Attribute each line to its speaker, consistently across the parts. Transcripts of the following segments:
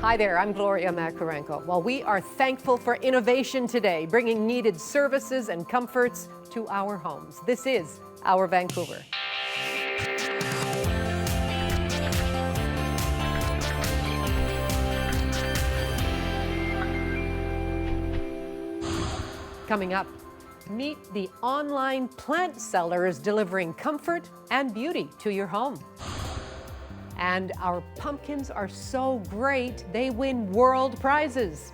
Speaker 1: Hi there, I'm Gloria Makarenko. Well, we are thankful for innovation today, bringing needed services and comforts to our homes. This is Our Vancouver. Coming up, meet the online plant sellers delivering comfort and beauty to your home. And our pumpkins are so great, they win world prizes.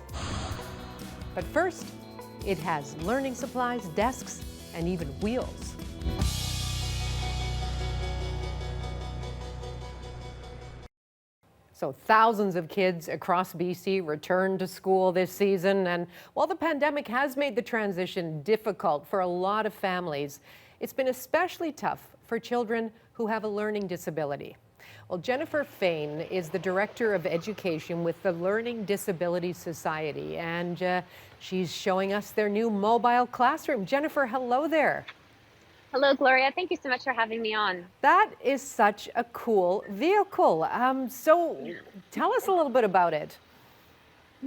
Speaker 1: But first, it has learning supplies, desks, and even wheels. So thousands of kids across BC returned to school this season, and while the pandemic has made the transition difficult for a lot of families, it's been especially tough for children who have a learning disability. Well, Jennifer Fain is the Director of Education with the Learning Disability Society, and she's showing us their new mobile classroom. Jennifer, hello there.
Speaker 2: Hello, Gloria. Thank you so much for having me on.
Speaker 1: That is such a cool vehicle. So tell us a little bit about it.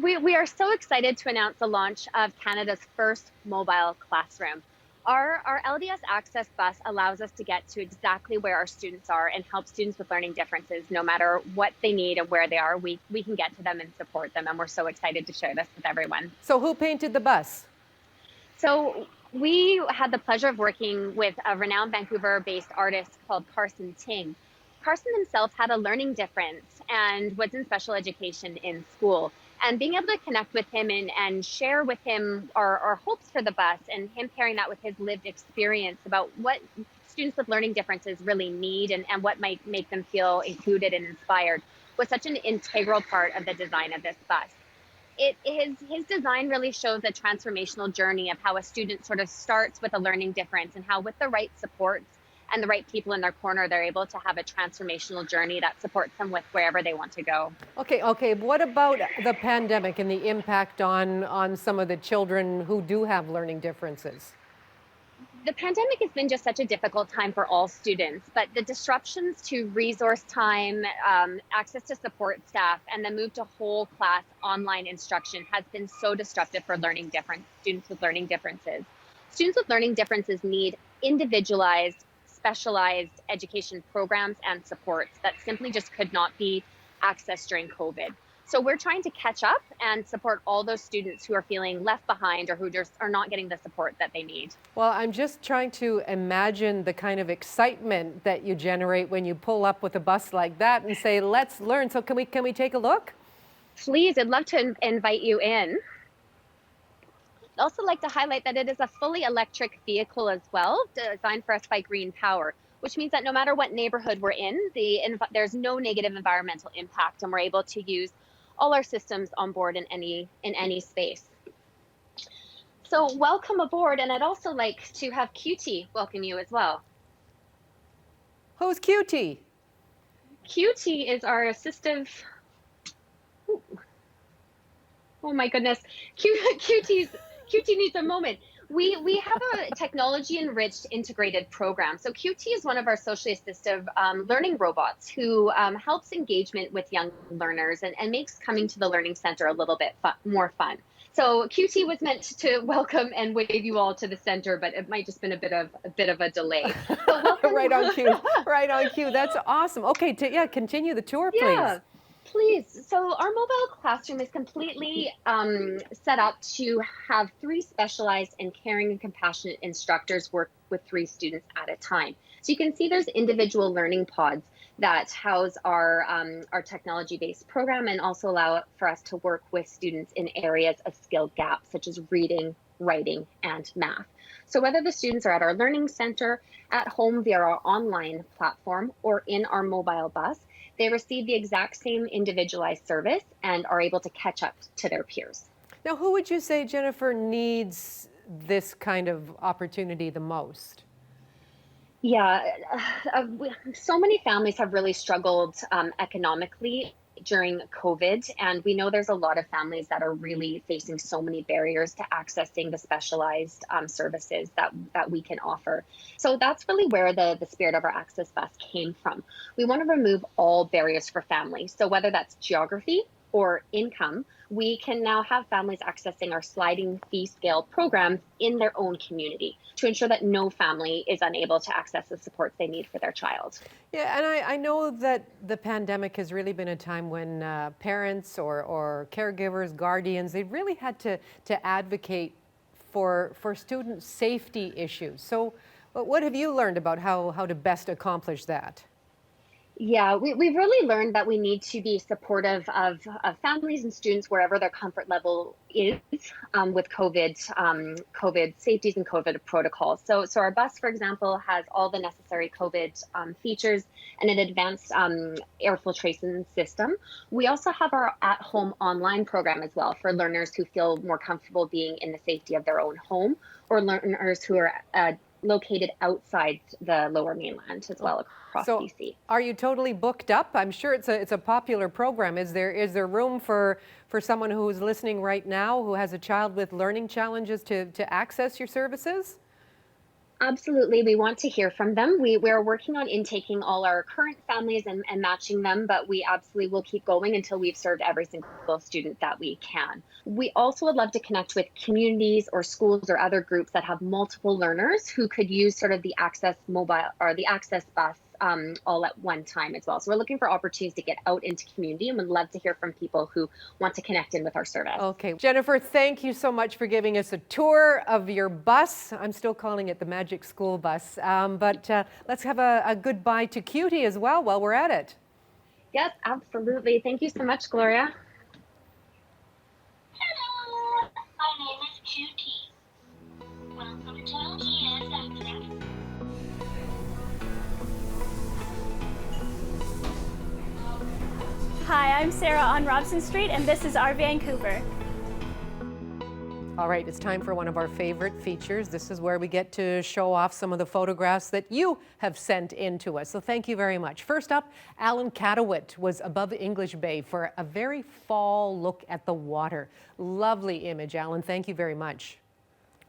Speaker 2: We are so excited to announce the launch of Canada's first mobile classroom. Our LDS Access bus allows us to get to exactly where our students are and help students with learning differences. No matter what they need and where they are, we can get to them and support them. And we're so excited to share this with everyone.
Speaker 1: So who painted the bus?
Speaker 2: So we had the pleasure of working with a renowned Vancouver-based artist called Carson Ting. Carson himself had a learning difference and was in special education in school. And being able to connect with him and share with him our hopes for the bus, and him pairing that with his lived experience about what students with learning differences really need and what might make them feel included and inspired, was such an integral part of the design of this bus. His design really shows a transformational journey of how a student sort of starts with a learning difference, and how with the right supports and the right people in their corner, they're able to have a transformational journey that supports them with wherever they want to go.
Speaker 1: Okay. What about the pandemic and the impact on some of the children who do have learning differences?
Speaker 2: The pandemic has been just such a difficult time for all students, but the disruptions to resource time, access to support staff, and the move to whole class online instruction has been so disruptive for students with learning differences. Students with learning differences need individualized, specialized education programs and supports that simply just could not be accessed during COVID. So we're trying to catch up and support all those students who are feeling left behind or who just are not getting the support that they need.
Speaker 1: Well, I'm just trying to imagine the kind of excitement that you generate when you pull up with a bus like that and say, let's learn. So can we take a look?
Speaker 2: Please, I'd love to invite you in. I'd also like to highlight that it is a fully electric vehicle as well, designed for us by Green Power, which means that no matter what neighborhood we're in, there's no negative environmental impact, and we're able to use all our systems on board in any space. So welcome aboard, and I'd also like to have QT welcome you as well.
Speaker 1: Who's QT?
Speaker 2: QT is our assistive. Ooh. Oh my goodness, QT needs a moment. We have a technology-enriched integrated program. So QT is one of our socially assistive learning robots who helps engagement with young learners and makes coming to the Learning Center a little bit more fun. So QT was meant to welcome and wave you all to the center, but it might just been a bit of a delay.
Speaker 1: Right on cue. Right on cue. That's awesome. Okay, continue the tour, please.
Speaker 2: Yeah. Please. So our mobile classroom is completely set up to have 3 specialized and caring and compassionate instructors work with 3 students at a time. So you can see there's individual learning pods that house our technology-based program, and also allow for us to work with students in areas of skill gaps, such as reading, writing, and math. So whether the students are at our learning center, at home via our online platform, or in our mobile bus, they receive the exact same individualized service and are able to catch up to their peers.
Speaker 1: Now, who would you say, Jennifer, needs this kind of opportunity the most?
Speaker 2: Yeah, so many families have really struggled economically during COVID, and we know there's a lot of families that are really facing so many barriers to accessing the specialized services that we can offer. So that's really where the spirit of our Access Bus came from. We want to remove all barriers for families. So whether that's geography, or income, we can now have families accessing our sliding fee scale programs in their own community to ensure that no family is unable to access the supports they need for their child.
Speaker 1: Yeah, and I know that the pandemic has really been a time when parents or caregivers, guardians, they really had to advocate for student safety issues. So what have you learned about how to best accomplish that?
Speaker 2: Yeah, we've really learned that we need to be supportive of families and students wherever their comfort level is with COVID safeties and COVID protocols. So our bus, for example, has all the necessary COVID features and an advanced air filtration system. We also have our at-home online program as well for learners who feel more comfortable being in the safety of their own home, or learners who are located outside the Lower Mainland as well across
Speaker 1: So
Speaker 2: BC.
Speaker 1: are you totally booked up? I'm sure it's a popular program. Is there room for someone who is listening right now who has a child with learning challenges to access your services?
Speaker 2: Absolutely. We want to hear from them. We're working on intaking all our current families and matching them, but we absolutely will keep going until we've served every single student that we can. We also would love to connect with communities or schools or other groups that have multiple learners who could use sort of the Access mobile or the Access bus all at one time as well. So we're looking for opportunities to get out into community, and would love to hear from people who want to connect in with our service.
Speaker 1: Okay. Jennifer, thank you so much for giving us a tour of your bus. I'm still calling it the Magic School Bus. But let's have a goodbye to Cutie as well while we're at it.
Speaker 2: Yes, absolutely. Thank you so much, Gloria.
Speaker 3: Hello, my name is Cutie. Welcome to GS Access.
Speaker 4: Hi, I'm Sarah on Robson Street, and this is our Vancouver.
Speaker 1: All right, it's time for one of our favorite features. This is where we get to show off some of the photographs that you have sent in to us. So thank you very much. First up, Alan Catawit was above English Bay for a very fall look at the water. Lovely image, Alan. Thank you very much.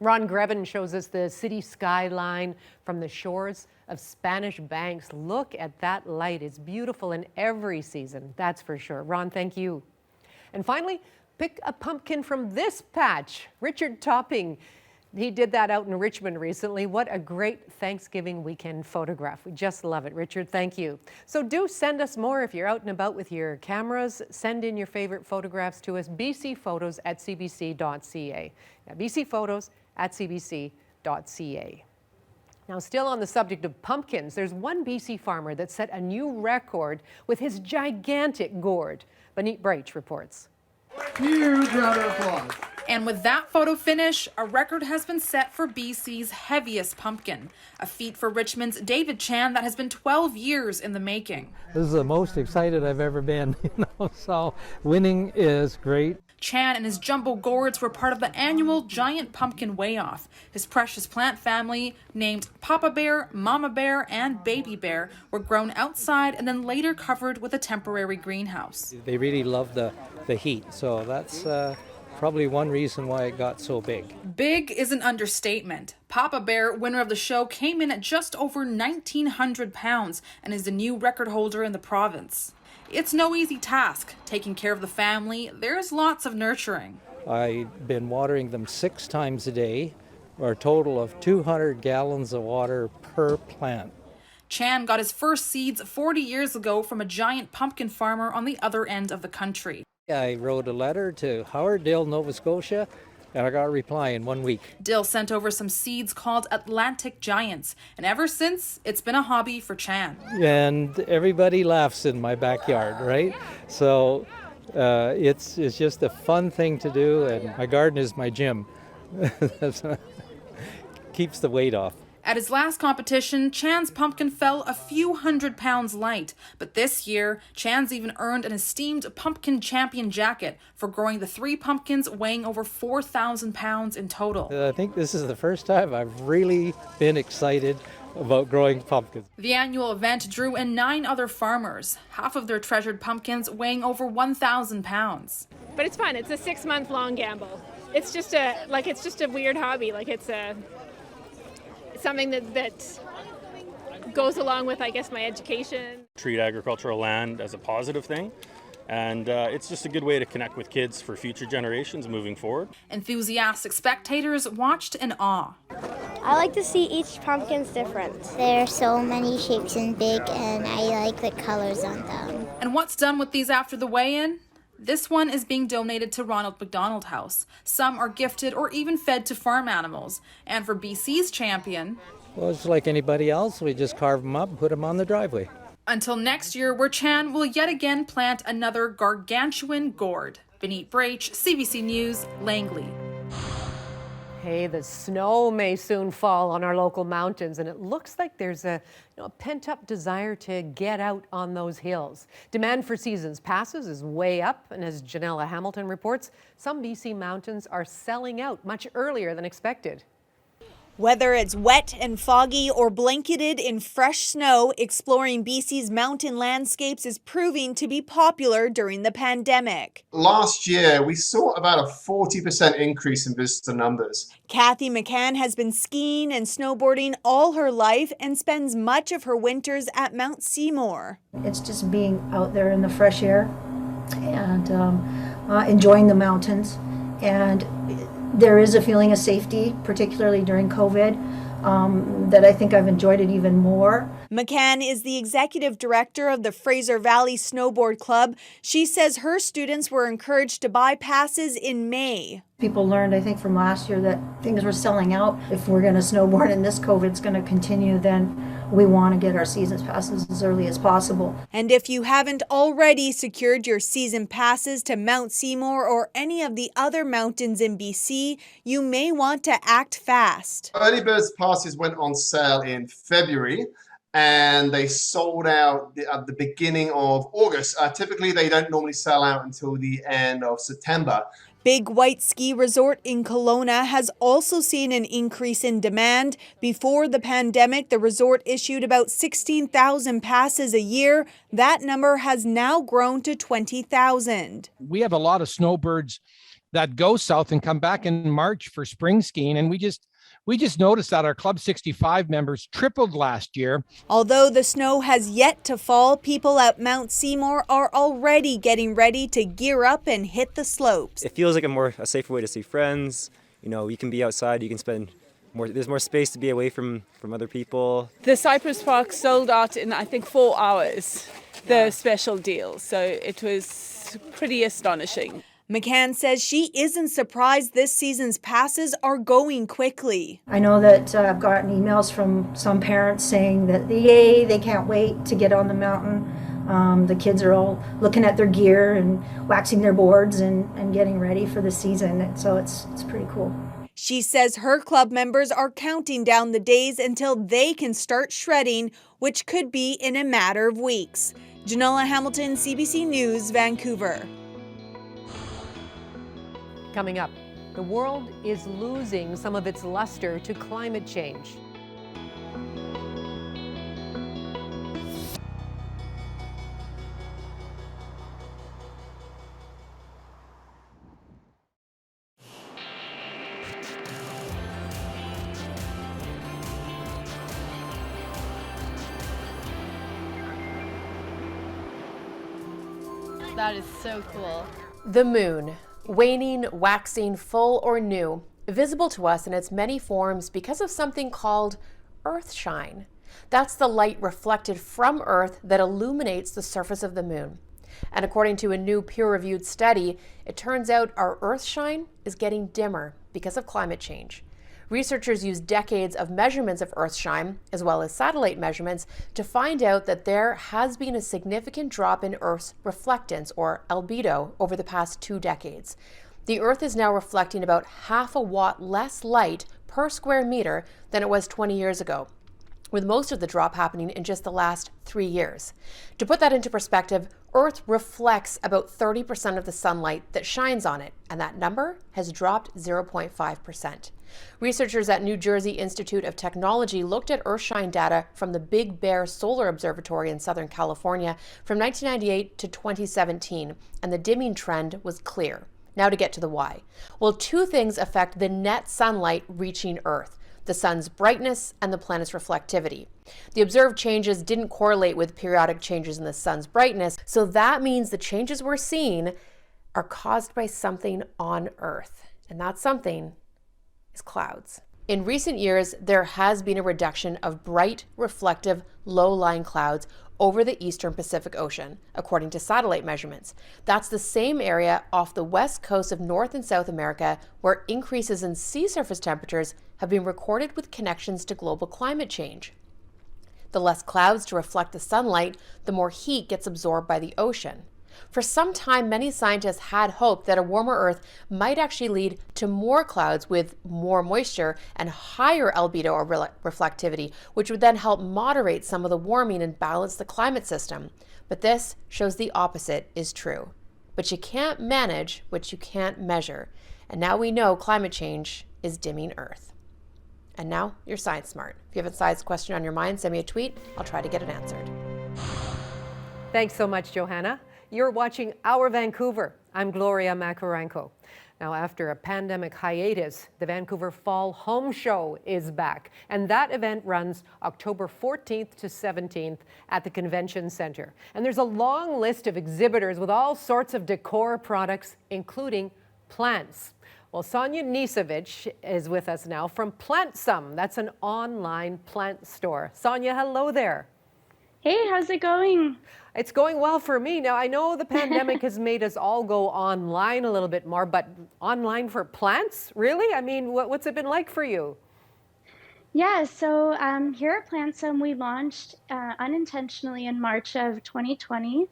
Speaker 1: Ron Greven shows us the city skyline from the shores of Spanish Banks. Look at that light. It's beautiful in every season, that's for sure. Ron, thank you. And finally, pick a pumpkin from this patch. Richard Topping, he did that out in Richmond recently. What a great Thanksgiving weekend photograph. We just love it. Richard, thank you. So do send us more if you're out and about with your cameras. Send in your favorite photographs to us, bcphotos@cbc.ca. Now, bcphotos@cbc.ca. Now, still on the subject of pumpkins, there's one BC farmer that set a new record with his gigantic gourd. Baneet Braich reports.
Speaker 5: Huge round of applause.
Speaker 6: And with that photo finish, a record has been set for BC's heaviest pumpkin, a feat for Richmond's David Chan that has been 12 years in the making.
Speaker 5: This is the most excited I've ever been, so winning is great.
Speaker 6: Chan and his jumbo gourds were part of the annual Giant Pumpkin Weigh-Off. His precious plant family, named Papa Bear, Mama Bear, and Baby Bear, were grown outside and then later covered with a temporary greenhouse.
Speaker 5: They really love the heat, so that's probably one reason why it got so big.
Speaker 6: Big is an understatement. Papa Bear, winner of the show, came in at just over 1,900 pounds and is the new record holder in the province. It's no easy task. Taking care of the family, there's lots of nurturing.
Speaker 5: I've been watering them 6 times a day, or a total of 200 gallons of water per plant.
Speaker 6: Chan got his first seeds 40 years ago from a giant pumpkin farmer on the other end of the country.
Speaker 5: I wrote a letter to Howardale, Nova Scotia, and I got a reply in 1 week.
Speaker 6: Dill sent over some seeds called Atlantic Giants, and ever since, it's been a hobby for Chan.
Speaker 5: And everybody laughs in my backyard, right? So it's just a fun thing to do, and my garden is my gym. Keeps the weight off.
Speaker 6: At his last competition, Chan's pumpkin fell a few hundred pounds light. But this year, Chan's even earned an esteemed pumpkin champion jacket for growing the 3 pumpkins weighing over 4,000 pounds in total.
Speaker 5: I think this is the first time I've really been excited about growing pumpkins.
Speaker 6: The annual event drew in 9 other farmers, half of their treasured pumpkins weighing over 1,000 pounds.
Speaker 7: But it's fun. It's a 6-month-long gamble. It's just a weird hobby. It's something that goes along with, I guess, my education.
Speaker 8: Treat agricultural land as a positive thing And it's just a good way to connect with kids for future generations moving forward.
Speaker 6: Enthusiastic spectators watched in awe.
Speaker 9: I like to see each pumpkin's different.
Speaker 10: There are so many shapes and big, and I like the colors on them.
Speaker 6: And what's done with these after the weigh-in? This one is being donated to Ronald McDonald House. Some are gifted or even fed to farm animals. And for BC's champion...
Speaker 5: Well, it's like anybody else. We just carve them up and put them on the driveway.
Speaker 6: Until next year, where Chan will yet again plant another gargantuan gourd. Benit Brach, CBC News, Langley.
Speaker 1: Hey, the snow may soon fall on our local mountains, and it looks like there's a pent-up desire to get out on those hills. Demand for season's passes is way up, and as Janella Hamilton reports, some BC mountains are selling out much earlier than expected.
Speaker 11: Whether it's wet and foggy or blanketed in fresh snow, exploring BC's mountain landscapes is proving to be popular during the pandemic.
Speaker 12: Last year, we saw about a 40% increase in visitor numbers.
Speaker 11: Kathy McCann has been skiing and snowboarding all her life and spends much of her winters at Mount Seymour.
Speaker 13: It's just being out there in the fresh air and enjoying the mountains. And there is a feeling of safety, particularly during COVID, that I think I've enjoyed it even more.
Speaker 11: McCann is the executive director of the Fraser Valley Snowboard Club. She says her students were encouraged to buy passes in May.
Speaker 13: People learned, I think, from last year that things were selling out. If we're going to snowboard and this COVID's going to continue, then we want to get our season passes as early as possible.
Speaker 11: And if you haven't already secured your season passes to Mount Seymour or any of the other mountains in BC, you may want to act fast.
Speaker 12: Early bird passes went on sale in February, and they sold out at the beginning of August. Typically, they don't normally sell out until the end of September.
Speaker 11: Big White Ski Resort in Kelowna has also seen an increase in demand. Before the pandemic, the resort issued about 16,000 passes a year. That number has now grown to 20,000.
Speaker 14: We have a lot of snowbirds that go south and come back in March for spring skiing, and we just noticed that our Club 65 members tripled last year.
Speaker 11: Although the snow has yet to fall, people at Mount Seymour are already getting ready to gear up and hit the slopes.
Speaker 15: It feels like a safer way to see friends. You know, you can be outside, you can spend more, there's more space to be away from other people.
Speaker 16: The Cypress Park sold out in, I think, 4 hours, the special deal. So it was pretty astonishing.
Speaker 11: McCann says she isn't surprised this season's passes are going quickly.
Speaker 13: I know that I've gotten emails from some parents saying that they can't wait to get on the mountain. The kids are all looking at their gear and waxing their boards and getting ready for the season. And so it's pretty cool.
Speaker 11: She says her club members are counting down the days until they can start shredding, which could be in a matter of weeks. Janella Hamilton, CBC News, Vancouver.
Speaker 1: Coming up, the world is losing some of its luster to climate change.
Speaker 17: That is so cool.
Speaker 18: The moon. Waning, waxing, full or new, visible to us in its many forms because of something called earthshine. That's the light reflected from Earth that illuminates the surface of the moon. And according to a new peer-reviewed study, it turns out our earthshine is getting dimmer because of climate change. Researchers used decades of measurements of earthshine, as well as satellite measurements, to find out that there has been a significant drop in Earth's reflectance, or albedo, over the past 2 decades. The Earth is now reflecting about half a watt less light per square meter than it was 20 years ago, with most of the drop happening in just the last 3 years. To put that into perspective, Earth reflects about 30% of the sunlight that shines on it, and that number has dropped 0.5%. Researchers at New Jersey Institute of Technology looked at earthshine data from the Big Bear Solar Observatory in Southern California from 1998 to 2017, and the dimming trend was clear. Now to get to the why. Well, 2 things affect the net sunlight reaching Earth. the sun's brightness and the planet's reflectivity. The observed changes didn't correlate with periodic changes in the sun's brightness, so that means the changes we're seeing are caused by something on Earth, and that something is clouds. In recent years, there has been a reduction of bright, reflective, low-lying clouds over the eastern Pacific Ocean, according to satellite measurements. That's the same area off the west coast of North and South America where increases in sea surface temperatures have been recorded with connections to global climate change. The less clouds to reflect the sunlight, the more heat gets absorbed by the ocean. For some time, many scientists had hoped that a warmer Earth might actually lead to more clouds with more moisture and higher albedo or reflectivity, which would then help moderate some of the warming and balance the climate system. But this shows the opposite is true. But you can't manage what you can't measure. And now we know climate change is dimming Earth. And now you're Science Smart. If you have a science question on your mind, send me a tweet. I'll try to get it answered.
Speaker 1: Thanks so much, Johanna. You're watching Our Vancouver. I'm Gloria Makarenko. Now, after a pandemic hiatus, the Vancouver Fall Home Show is back, and that event runs October 14th to 17th at the Convention Center. And there's a long list of exhibitors with all sorts of decor products, including plants. Well, Sonia Nisevich is with us now from Plantsum. That's an online plant store. Sonia, hello there.
Speaker 17: Hey, how's it going?
Speaker 1: It's going well for me. Now, I know the pandemic has made us all go online a little bit more, but online for plants? Really? I mean, what's it been like for you?
Speaker 17: Yeah, so here at Plantsome, we launched unintentionally in March of 2020,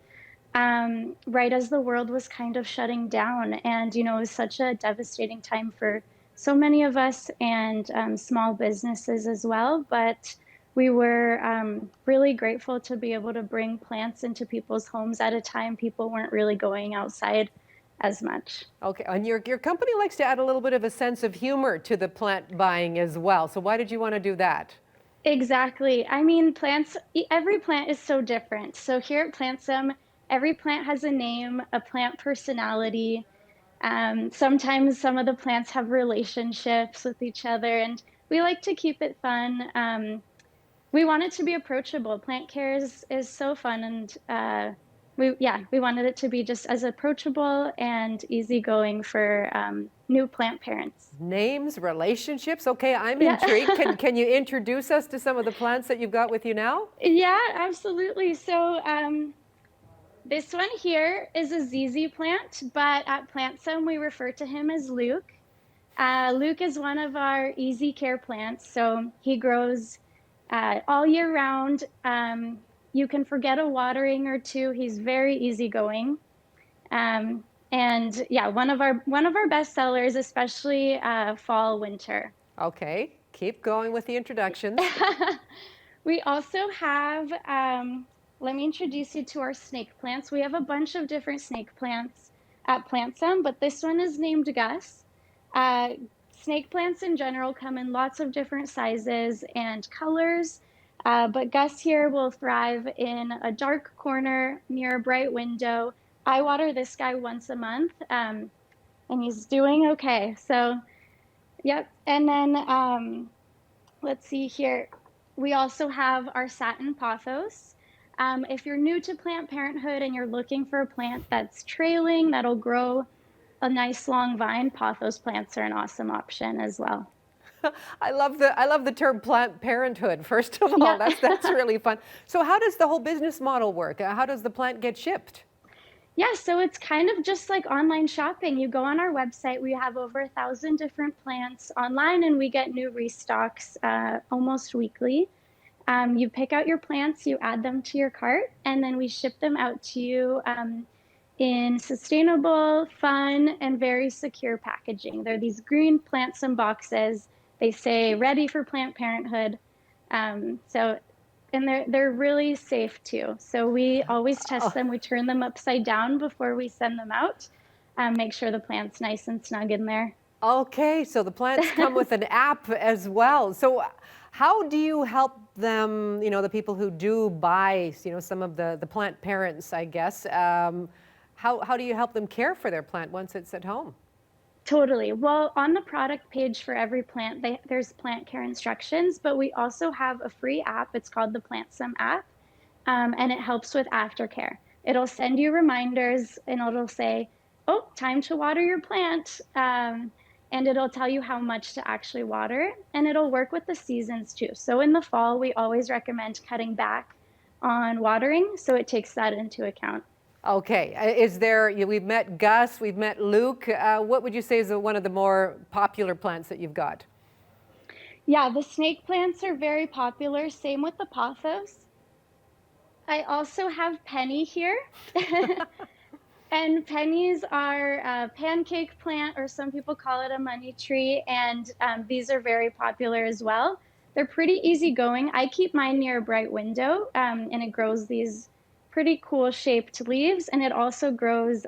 Speaker 17: right as the world was kind of shutting down. And, you know, it was such a devastating time for so many of us and small businesses as well. But we were really grateful to be able to bring plants into people's homes at a time people weren't really going outside as much.
Speaker 1: Okay, and your company likes to add a little bit of a sense of humor to the plant buying as well. So why did you want to do that?
Speaker 17: Exactly. I mean, plants, every plant is so different. So here at Plantsome, every plant has a name, a plant personality. Sometimes some of the plants have relationships with each other, and we like to keep it fun. We want it to be approachable. Plant care is so fun, and we wanted it to be just as approachable and easygoing for new plant parents.
Speaker 1: Names, relationships. Okay, I'm intrigued. Can you introduce us to some of the plants that you've got with you now?
Speaker 17: Yeah, absolutely. So this one here is a ZZ plant, but at Plantsome we refer to him as Luke. Luke is one of our easy care plants, so he grows all year round. You can forget a watering or two. He's very easygoing. And yeah, one of our best sellers, especially fall, winter.
Speaker 1: Okay, keep going with the introductions.
Speaker 17: We also have, let me introduce you to our snake plants. We have a bunch of different snake plants at Plantsome, but this one is named Gus. Snake plants in general come in lots of different sizes and colors, but Gus here will thrive in a dark corner near a bright window. I water this guy once a month, and he's doing okay. So, yep. And then let's see here. We also have our satin pothos. If you're new to plant parenthood and you're looking for a plant that's trailing, that'll grow a nice long vine, pothos plants are an awesome option as well.
Speaker 1: I love the term plant parenthood. First of all,
Speaker 17: Yeah.
Speaker 1: that's really fun. So how does the whole business model work? How does the plant get shipped?
Speaker 17: Yeah, so it's kind of just like online shopping. You go on our website, we have over 1,000 different plants online, and we get new restocks almost weekly. You pick out your plants, you add them to your cart, and then we ship them out to you in sustainable, fun, and very secure packaging. They're these green Plantsome boxes. They say ready for plant parenthood. And they're really safe too. So we always test them. We turn them upside down before we send them out. Make sure the plant's nice and snug in there.
Speaker 1: Okay, so the plants come with an app as well. So how do you help them, the people who do buy, some of the plant parents, I guess, how do you help them care for their plant once it's at home?
Speaker 17: Totally. Well, on the product page for every plant, there's plant care instructions, but we also have a free app. It's called the Plantsome app, and it helps with aftercare. It'll send you reminders, and it'll say, oh, time to water your plant. And it'll tell you how much to actually water, and it'll work with the seasons too. So in the fall, we always recommend cutting back on watering, so it takes that into account.
Speaker 1: Okay, we've met Gus, we've met Luke. What would you say is one of the more popular plants that you've got?
Speaker 17: Yeah, the snake plants are very popular, same with the pothos. I also have Penny here. And pennies are a pancake plant, or some people call it a money tree, and these are very popular as well. They're pretty easygoing. I keep mine near a bright window, and it grows these pretty cool shaped leaves, and it also grows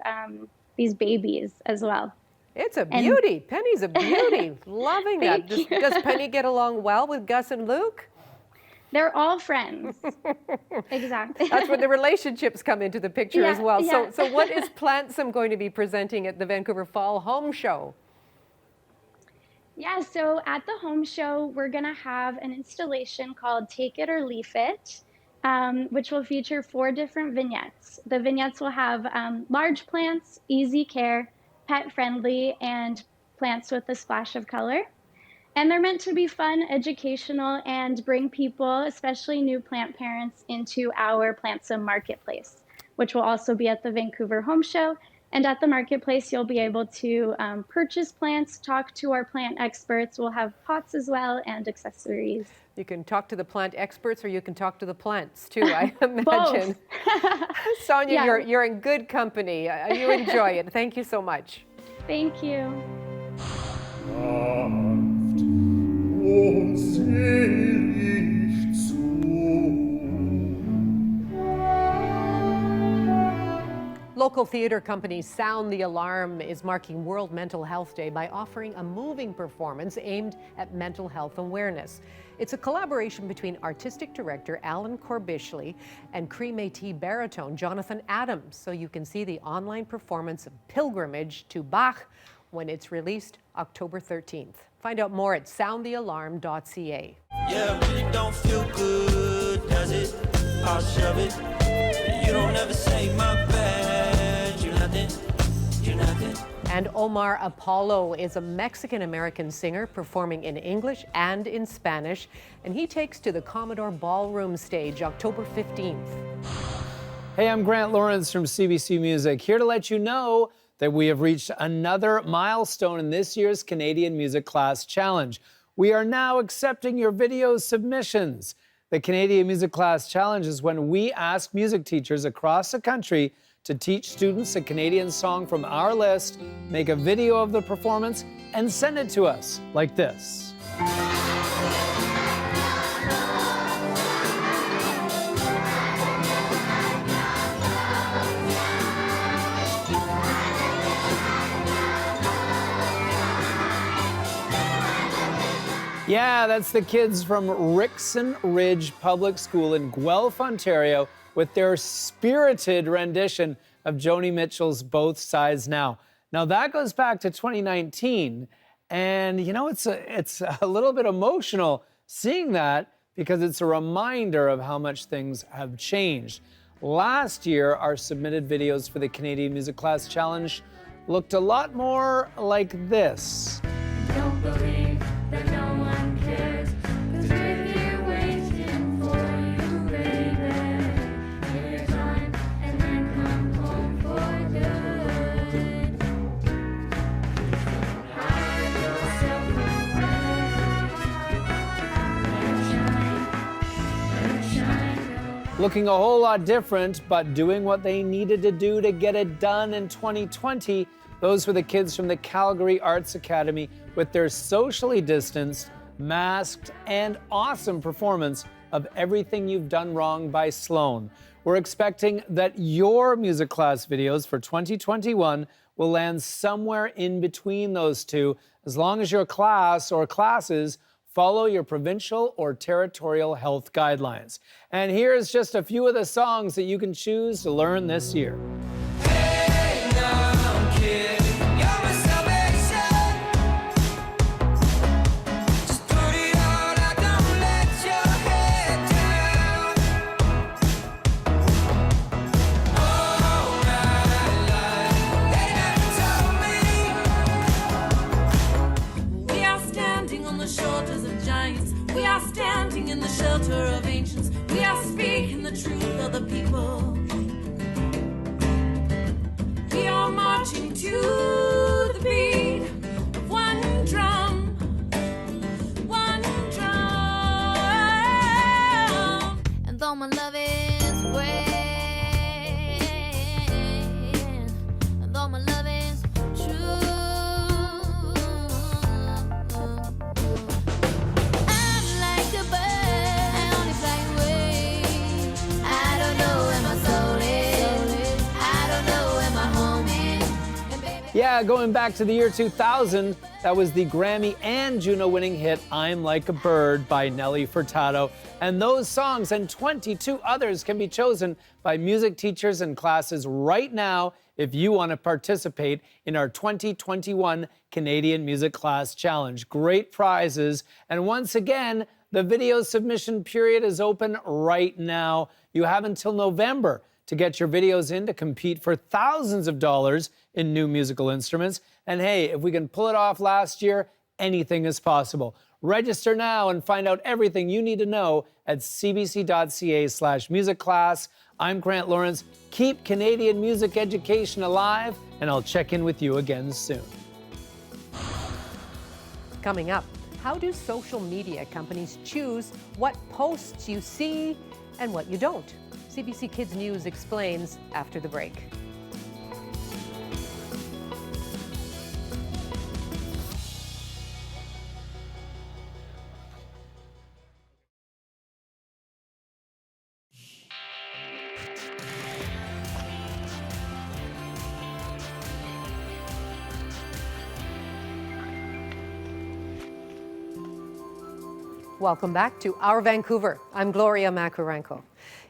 Speaker 17: these babies as well.
Speaker 1: It's a beauty. Penny's a beauty. Loving that. Does Penny get along well with Gus and Luke?
Speaker 17: They're all friends. Exactly.
Speaker 1: That's where the relationships come into the picture as well.
Speaker 17: Yeah.
Speaker 1: So what is Plantsome going to be presenting at the Vancouver Fall Home Show?
Speaker 17: Yeah, so at the home show, we're going to have an installation called Take It or Leaf It, which will feature 4 different vignettes. The vignettes will have large plants, easy care, pet friendly, and plants with a splash of color. And they're meant to be fun, educational, and bring people, especially new plant parents, into our Plantsome marketplace, which will also be at the Vancouver Home Show. And at the marketplace, you'll be able to purchase plants, talk to our plant experts. We'll have pots as well and accessories.
Speaker 1: You can talk to the plant experts, or you can talk to the plants too, I imagine. Sonia, you're in good company. You enjoy it. Thank you so much.
Speaker 17: Thank you.
Speaker 1: Local theater company Sound the Alarm is marking World Mental Health Day by offering a moving performance aimed at mental health awareness. It's a collaboration between artistic director Alan Corbishley and Cree Métis baritone Jonathan Adams, so you can see the online performance of Pilgrimage to Bach when it's released October 13th. Find out more at soundthealarm.ca.
Speaker 19: Yeah, it really don't feel good, does it? I'll shove it. You don't ever say my bad. You're nothing. You're nothing.
Speaker 1: And Omar Apollo is a Mexican-American singer performing in English and in Spanish, and he takes to the Commodore Ballroom stage October 15th.
Speaker 20: Hey, I'm Grant Lawrence from CBC Music, here to let you know that we have reached another milestone in this year's Canadian Music Class Challenge. We are now accepting your video submissions. The Canadian Music Class Challenge is when we ask music teachers across the country to teach students a Canadian song from our list, make a video of the performance, and send it to us like this. Yeah, that's the kids from Rickson Ridge Public School in Guelph, Ontario, with their spirited rendition of Joni Mitchell's Both Sides Now. Now, that goes back to 2019, and you know, it's a little bit emotional seeing that because it's a reminder of how much things have changed. Last year, our submitted videos for the Canadian Music Class Challenge looked a lot more like this.
Speaker 19: Don't believe that no one cares, 'cause we're here waiting for you, baby. Give your time and then come home for good. Hide yourself away.
Speaker 20: Looking a whole lot different, but doing what they needed to do to get it done in 2020. Those were the kids from the Calgary Arts Academy with their socially distanced, masked, and awesome performance of Everything You've Done Wrong by Sloan. We're expecting that your music class videos for 2021 will land somewhere in between those two, as long as your class or classes follow your provincial or territorial health guidelines. And here's just a few of the songs that you can choose to learn this year.
Speaker 19: Hey, now, kid, you're my salvation. giants. We are standing in the shelter of ancients. We are speaking the truth of the people. We are marching to the beat of one drum, one drum.
Speaker 21: And though my love is great, and though my love is true, I'm like a bird, I only fly away. I don't know where my soul is, I don't know where my home is. And baby,
Speaker 20: Yeah, going back to the year 2000, that was the Grammy and Juno winning hit I'm Like a Bird by Nelly Furtado. And those songs and 22 others can be chosen by music teachers and classes right now if you want to participate in our 2021 Canadian Music Class Challenge. Great prizes. And once again, the video submission period is open right now. You have until November to get your videos in to compete for thousands of dollars in new musical instruments. And hey, if we can pull it off last year, anything is possible. Register now and find out everything you need to know at cbc.ca/musicclass. I'm Grant Lawrence. Keep Canadian music education alive, and I'll check in with you again soon.
Speaker 1: Coming up, how do social media companies choose what posts you see and what you don't? CBC Kids News explains after the break. Welcome back to Our Vancouver. I'm Gloria Macarenko.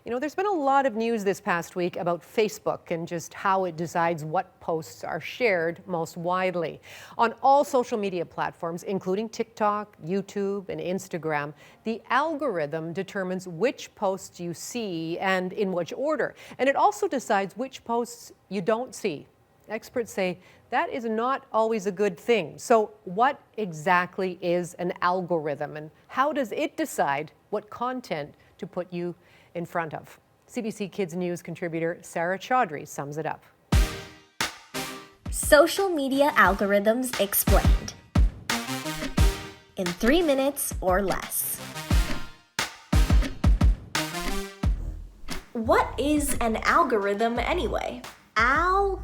Speaker 1: You know, there's been a lot of news this past week about Facebook and just how it decides what posts are shared most widely. On all social media platforms, including TikTok, YouTube, and Instagram, the algorithm determines which posts you see and in which order. And it also decides which posts you don't see. Experts say that is not always a good thing. So what exactly is an algorithm, and how does it decide what content to put you in front of? CBC Kids News contributor Sarah Chaudhry sums it up.
Speaker 22: Social media algorithms explained in 3 minutes or less. What is an algorithm anyway? Algorithm.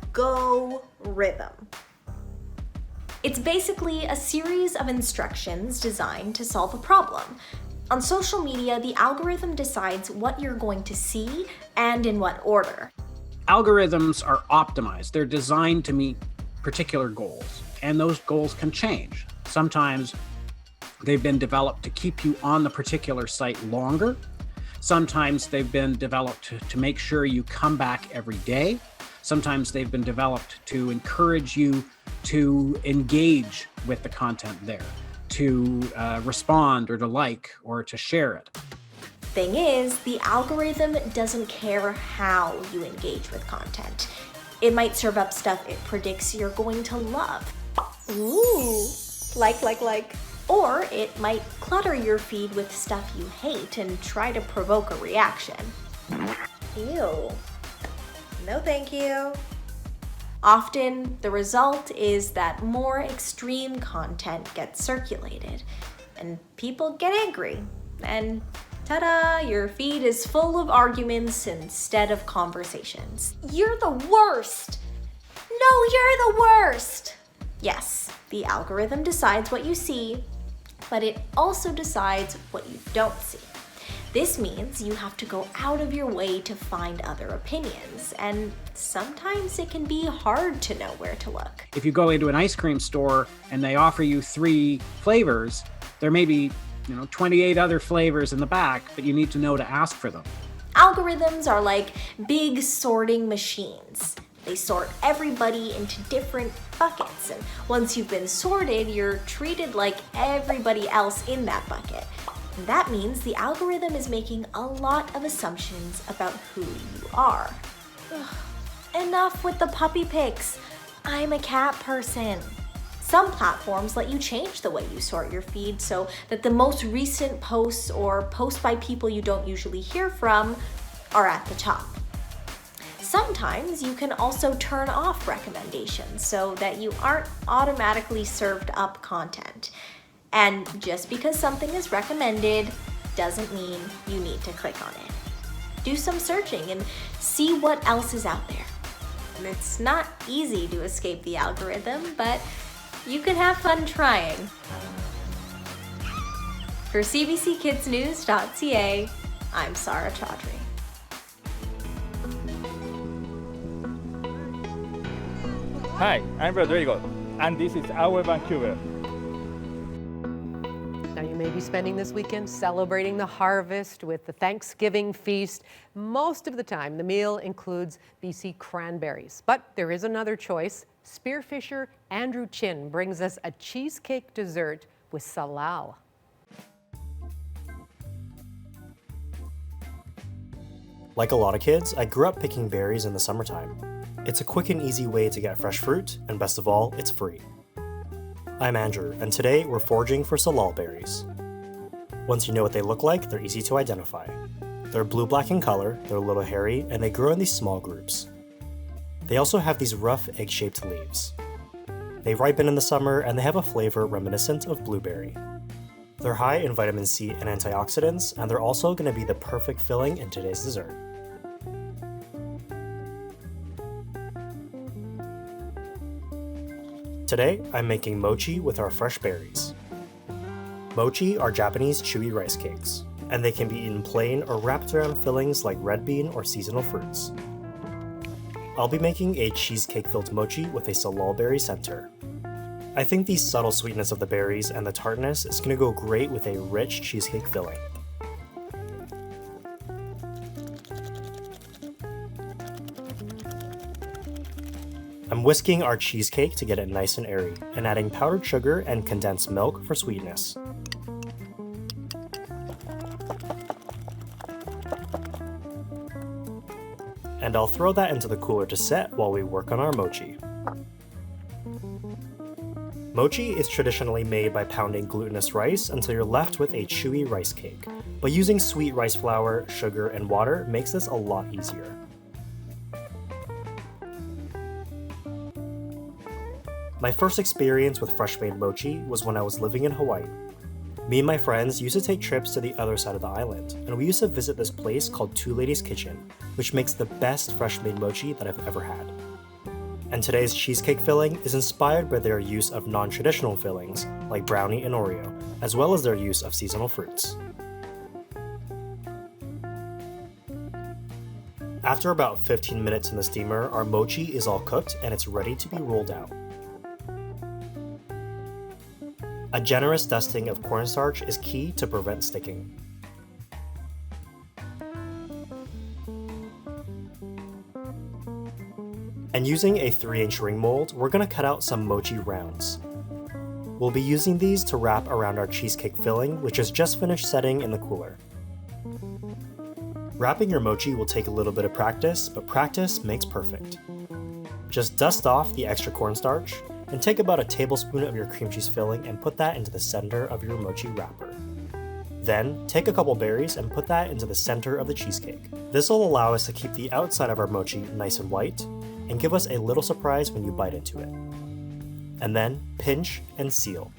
Speaker 22: It's basically a series of instructions designed to solve a problem. On social media, the algorithm decides what you're going to see and in what order.
Speaker 23: Algorithms are optimized. They're designed to meet particular goals, and those goals can change. Sometimes they've been developed to keep you on the particular site longer. Sometimes they've been developed to make sure you come back every day. Sometimes they've been developed to encourage you to engage with the content there, to respond or to like or to share it.
Speaker 22: Thing is, the algorithm doesn't care how you engage with content. It might serve up stuff it predicts you're going to love. Ooh, like. Or it might clutter your feed with stuff you hate and try to provoke a reaction. Ew. No thank you. Often, the result is that more extreme content gets circulated, and people get angry, and ta-da, your feed is full of arguments instead of conversations. You're the worst! No, you're the worst! Yes, the algorithm decides what you see, but it also decides what you don't see. This means you have to go out of your way to find other opinions, and sometimes it can be hard to know where to look.
Speaker 23: If you go into an ice cream store and they offer you 3 flavors, there may be 28 other flavors in the back, but you need to know to ask for them.
Speaker 22: Algorithms are like big sorting machines. They sort everybody into different buckets, and once you've been sorted, you're treated like everybody else in that bucket. And that means the algorithm is making a lot of assumptions about who you are. Ugh, enough with the puppy pics. I'm a cat person. Some platforms let you change the way you sort your feed so that the most recent posts or posts by people you don't usually hear from are at the top. Sometimes you can also turn off recommendations so that you aren't automatically served up content. And just because something is recommended doesn't mean you need to click on it. Do some searching and see what else is out there. And it's not easy to escape the algorithm, but you can have fun trying. For CBCKidsNews.ca, I'm Sarah Chaudhry.
Speaker 2: Hi, I'm Rodrigo, and this is our Vancouver.
Speaker 1: Now, you may be spending this weekend celebrating the harvest with the Thanksgiving feast. Most of the time, the meal includes BC cranberries. But there is another choice. Spearfisher Andrew Chin brings us a cheesecake dessert with salal.
Speaker 3: Like a lot of kids, I grew up picking berries in the summertime. It's a quick and easy way to get fresh fruit, and best of all, it's free. I'm Andrew, and today we're foraging for salal berries. Once you know what they look like, they're easy to identify. They're blue-black in color, they're a little hairy, and they grow in these small groups. They also have these rough egg-shaped leaves. They ripen in the summer, and they have a flavor reminiscent of blueberry. They're high in vitamin C and antioxidants, and they're also going to be the perfect filling in today's dessert. Today, I'm making mochi with our fresh berries. Mochi are Japanese chewy rice cakes, and they can be eaten plain or wrapped around fillings like red bean or seasonal fruits. I'll be making a cheesecake-filled mochi with a salal berry center. I think the subtle sweetness of the berries and the tartness is going to go great with a rich cheesecake filling. I'm whisking our cheesecake to get it nice and airy, and adding powdered sugar and condensed milk for sweetness. And I'll throw that into the cooler to set while we work on our mochi. Mochi is traditionally made by pounding glutinous rice until you're left with a chewy rice cake, but using sweet rice flour, sugar, and water makes this a lot easier. My first experience with fresh-made mochi was when I was living in Hawaii. Me and my friends used to take trips to the other side of the island, and we used to visit this place called Two Ladies Kitchen, which makes the best fresh-made mochi that I've ever had. And today's cheesecake filling is inspired by their use of non-traditional fillings, like brownie and Oreo, as well as their use of seasonal fruits. After about 15 minutes in the steamer, our mochi is all cooked and it's ready to be rolled out. A generous dusting of cornstarch is key to prevent sticking. And using a 3-inch ring mold, we're going to cut out some mochi rounds. We'll be using these to wrap around our cheesecake filling, which is just finished setting in the cooler. Wrapping your mochi will take a little bit of practice, but practice makes perfect. Just dust off the extra cornstarch, and take about a tablespoon of your cream cheese filling and put that into the center of your mochi wrapper. Then, take a couple berries and put that into the center of the cheesecake. This will allow us to keep the outside of our mochi nice and white, and give us a little surprise when you bite into it. And then, pinch and seal.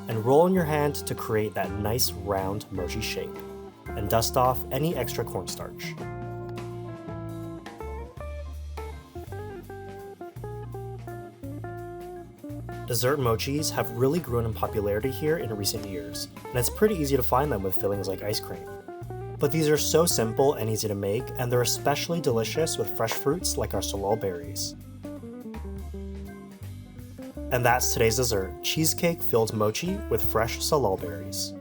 Speaker 3: And roll in your hand to create that nice round mochi shape, and dust off any extra cornstarch. Dessert mochis have really grown in popularity here in recent years, and it's pretty easy to find them with fillings like ice cream. But these are so simple and easy to make, and they're especially delicious with fresh fruits like our salal berries. And that's today's dessert, cheesecake-filled mochi with fresh salal berries.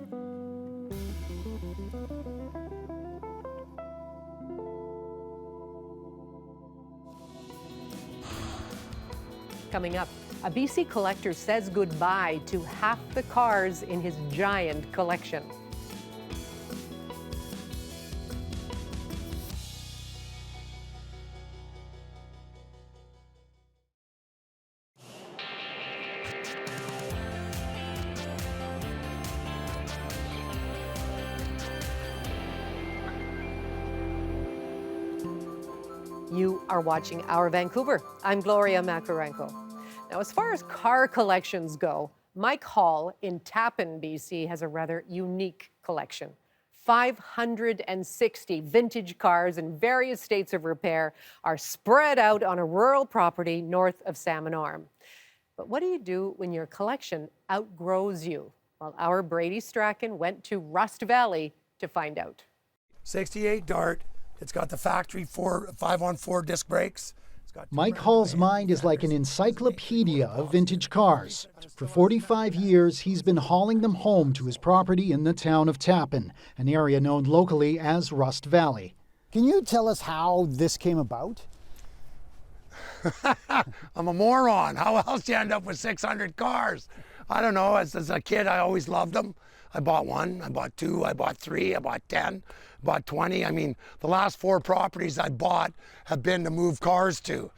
Speaker 1: Coming up, a BC collector says goodbye to half the cars in his giant collection. You are watching Our Vancouver. I'm Gloria Makarenko. Now, as far as car collections go, Mike Hall in Tappan, BC has a rather unique collection. 560 vintage cars in various states of repair are spread out on a rural property north of Salmon Arm. But what do you do when your collection outgrows you? Well, our Brady Strachan went to Rust Valley to find out.
Speaker 4: 68 Dart. It's got the factory 5-on-4 disc brakes.
Speaker 7: Mike Hall's mind is like an encyclopedia of vintage cars. For 45 years, he's been hauling them home to his property in the town of Tappan, an area known locally as Rust Valley.
Speaker 8: Can you tell us how this came about?
Speaker 4: I'm a moron. How else do you end up with 600 cars? I don't know. As a kid, I always loved them. I bought 1, I bought 2, I bought 3, I bought 10, I bought 20. I mean, the last 4 properties I bought have been to move cars to.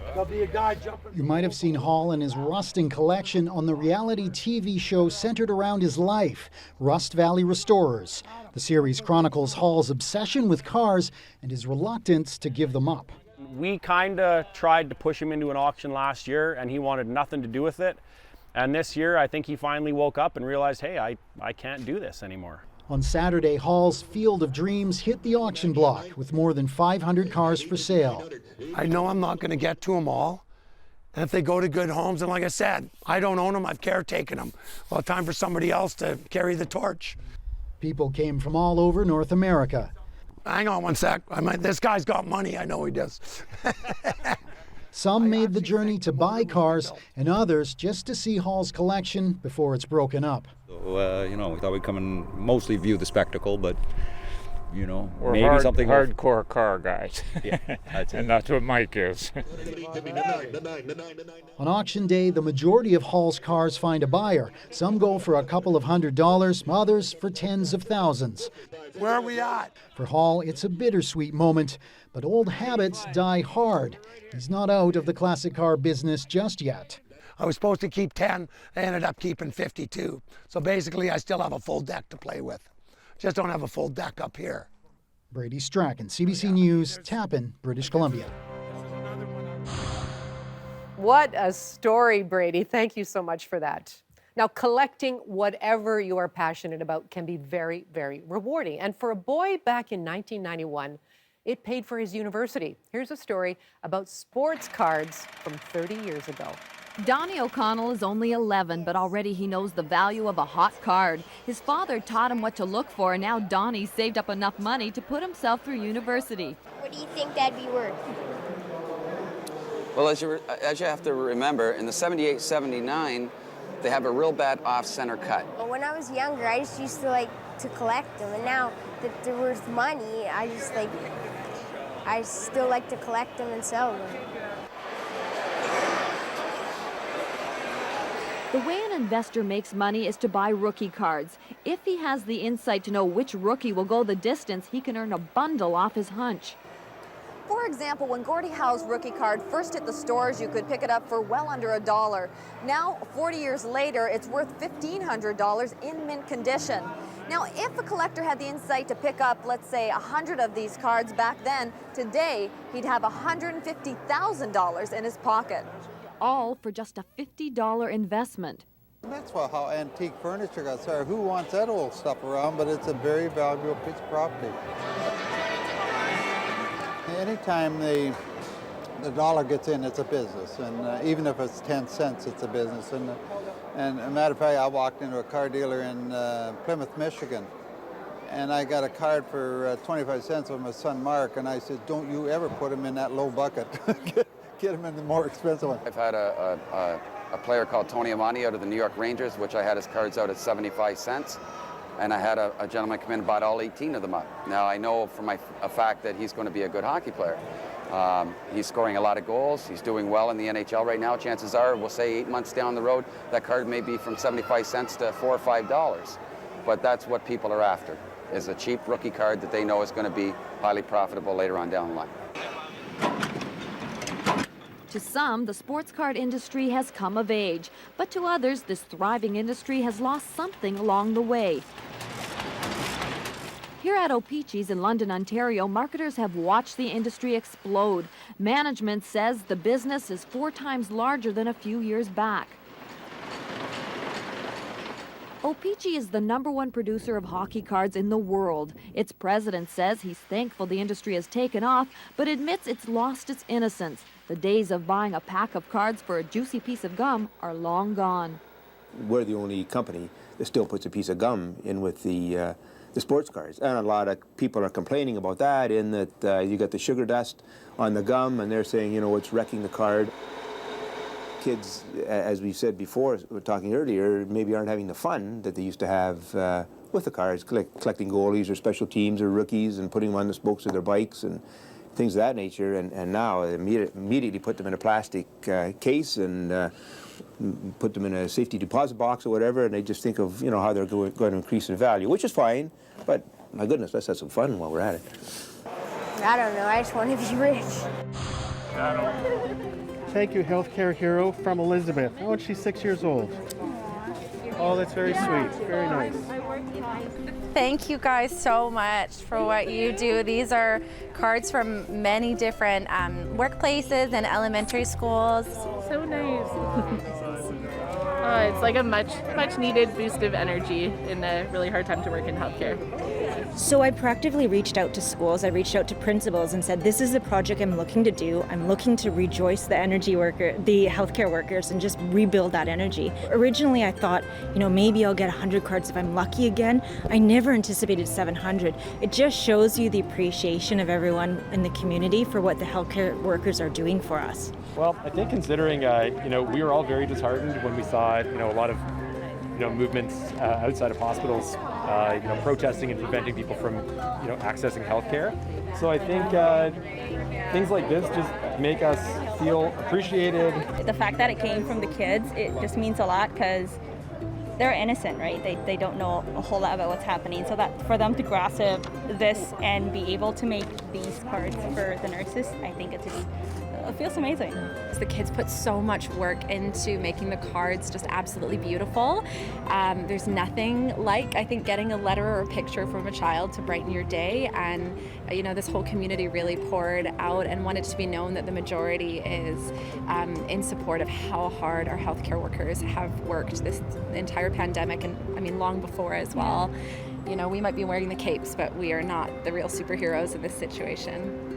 Speaker 7: There'll be a guy jumping. You might have seen Hall and his rusting collection on the reality TV show centered around his life, Rust Valley Restorers. The series chronicles Hall's obsession with cars and his reluctance to give them up.
Speaker 24: We kind of tried to push him into an auction last year, and he wanted nothing to do with it. And this year, I think he finally woke up and realized, hey, I can't do this anymore.
Speaker 7: On Saturday, Hall's Field of Dreams hit the auction block with more than 500 cars for sale.
Speaker 4: I know I'm not going to get to them all. And if they go to good homes, and like I said, I don't own them, I've caretaken them. Well, time for somebody else to carry the torch.
Speaker 7: People came from all over North America.
Speaker 4: Hang on one sec. This guy's got money, I know he does.
Speaker 7: Some made the journey to buy cars, and others just to see Hall's collection before it's broken up.
Speaker 25: So, we thought we'd come and mostly view the spectacle, but,
Speaker 2: We're
Speaker 25: maybe something
Speaker 2: hardcore car guys.
Speaker 25: Yeah, that's it.
Speaker 2: And that's what Mike is.
Speaker 7: On auction day, the majority of Hall's cars find a buyer. Some go for a couple of $100, others for tens of thousands.
Speaker 4: Where are we at?
Speaker 7: For Hall, it's a bittersweet moment, but old habits die hard. He's not out of the classic car business just yet.
Speaker 4: I was supposed to keep 10, I ended up keeping 52. So basically, I still have a full deck to play with. Just don't have a full deck up here.
Speaker 7: Brady Strachan, CBC News, Tappan, British Columbia.
Speaker 1: What a story, Brady. Thank you so much for that. Now, collecting whatever you are passionate about can be very, very rewarding. And for a boy back in 1991, it paid for his university. Here's a story about sports cards from 30 years ago.
Speaker 26: Donnie O'Connell is only 11, but already he knows the value of a hot card. His father taught him what to look for, and now Donnie saved up enough money to put himself through university.
Speaker 10: What do you think that'd be worth?
Speaker 27: Well, as you have to remember, in the 78, 79, they have a real bad off-center cut.
Speaker 10: Well, when I was younger, I just used to like to collect them, and now that they're worth money, I still like to collect them and sell them.
Speaker 26: The way an investor makes money is to buy rookie cards. If he has the insight to know which rookie will go the distance, he can earn a bundle off his hunch.
Speaker 28: For example, when Gordie Howe's rookie card first hit the stores, you could pick it up for well under $1. Now, 40 years later, it's worth $1,500 in mint condition. Now, if a collector had the insight to pick up, let's say, 100 of these cards back then, today he'd have $150,000 in his pocket.
Speaker 26: All for just a $50 investment.
Speaker 29: That's how antique furniture got started. Who wants that old stuff around? But it's a very valuable piece of property. Anytime the dollar gets in, it's a business, and even if it's 10 cents, it's a business. And a matter of fact, I walked into a car dealer in Plymouth, Michigan, and I got a card for 25 cents with my son Mark, and I said, "Don't you ever put him in that low bucket. Get him in the more expensive one."
Speaker 27: I've had a player called Tony Amani out of the New York Rangers, which I had his cards out at 75 cents. And I had a gentleman come in and bought all 18 of them up. Now, I know for a fact that he's going to be a good hockey player. He's scoring a lot of goals. He's doing well in the NHL right now. Chances are, we'll say 8 months down the road, that card may be from 75 cents to $4 or $5. But that's what people are after, is a cheap rookie card that they know is going to be highly profitable later on down the line.
Speaker 26: To some, the sports card industry has come of age, but to others, this thriving industry has lost something along the way. Here at O-Pee-Chee's in London, Ontario, marketers have watched the industry explode. Management says the business is 4 times larger than a few years back. O-Pee-Chee is the #1 producer of hockey cards in the world. Its president says he's thankful the industry has taken off, but admits it's lost its innocence. The days of buying a pack of cards for a juicy piece of gum are long gone.
Speaker 5: We're the only company that still puts a piece of gum in with the sports cards. And a lot of people are complaining about that, in that you got the sugar dust on the gum, and they're saying, you know, it's wrecking the card. Kids, as we said before, we were talking earlier, maybe aren't having the fun that they used to have with the cards, collecting goalies or special teams or rookies and putting them on the spokes of their bikes and things of that nature. And now they immediately put them in a plastic case and put them in a safety deposit box or whatever, and they just think of, you know, how they're going to increase in value, which is fine, but my goodness, let's have some fun while we're at it.
Speaker 10: I don't know, I just want to be rich.
Speaker 6: Thank you, healthcare hero, from Elizabeth. Oh, and she's 6 years old. Oh, that's very sweet. Very nice.
Speaker 9: Thank you guys so much for what you do. These are cards from many different workplaces and elementary schools.
Speaker 11: So nice. It's like a much needed boost of energy in a really hard time to work in healthcare.
Speaker 12: So I proactively reached out to schools, I reached out to principals and said, this is the project I'm looking to do. I'm looking to rejoice the the healthcare workers and just rebuild that energy. Originally I thought, you know, maybe I'll get 100 cards if I'm lucky again. I never anticipated 700. It just shows you the appreciation of everyone in the community for what the healthcare workers are doing for us.
Speaker 13: Well, I think considering, you know, we were all very disheartened when we saw, you know, a lot of, you know, movements outside of hospitals, you know, protesting and preventing people from, you know, accessing healthcare. So I think things like this just make us feel appreciated.
Speaker 14: The fact that it came from the kids, it just means a lot because they're innocent, right? They don't know a whole lot about what's happening. So that for them to grasp this and be able to make these cards for the nurses, I think it feels amazing.
Speaker 15: The kids put so much work into making the cards just absolutely beautiful. There's nothing like, I think, getting a letter or a picture from a child to brighten your day. And, you know, this whole community really poured out and wanted to be known that the majority is in support of how hard our healthcare workers have worked this entire pandemic, and I mean long before as well. You know, we might be wearing the capes, but we are not the real superheroes in this situation.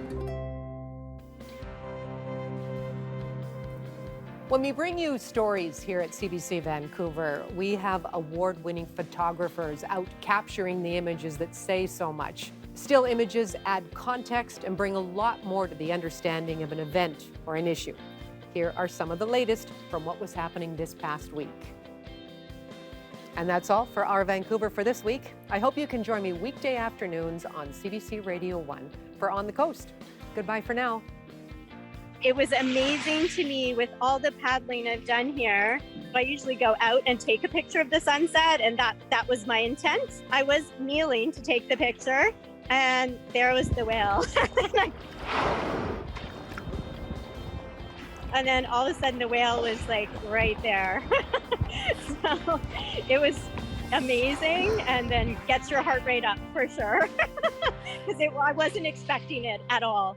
Speaker 1: When we bring you stories here at CBC Vancouver, we have award-winning photographers out capturing the images that say so much. Still images add context and bring a lot more to the understanding of an event or an issue. Here are some of the latest from what was happening this past week. And that's all for Our Vancouver for this week. I hope you can join me weekday afternoons on CBC Radio 1 for On the Coast. Goodbye for now.
Speaker 16: It was amazing to me with all the paddling I've done here. I usually go out and take a picture of the sunset, and that was my intent. I was kneeling to take the picture, and there was the whale. And then all of a sudden the whale was like right there. So it was amazing, and then gets your heart rate up for sure. Because I wasn't expecting it at all.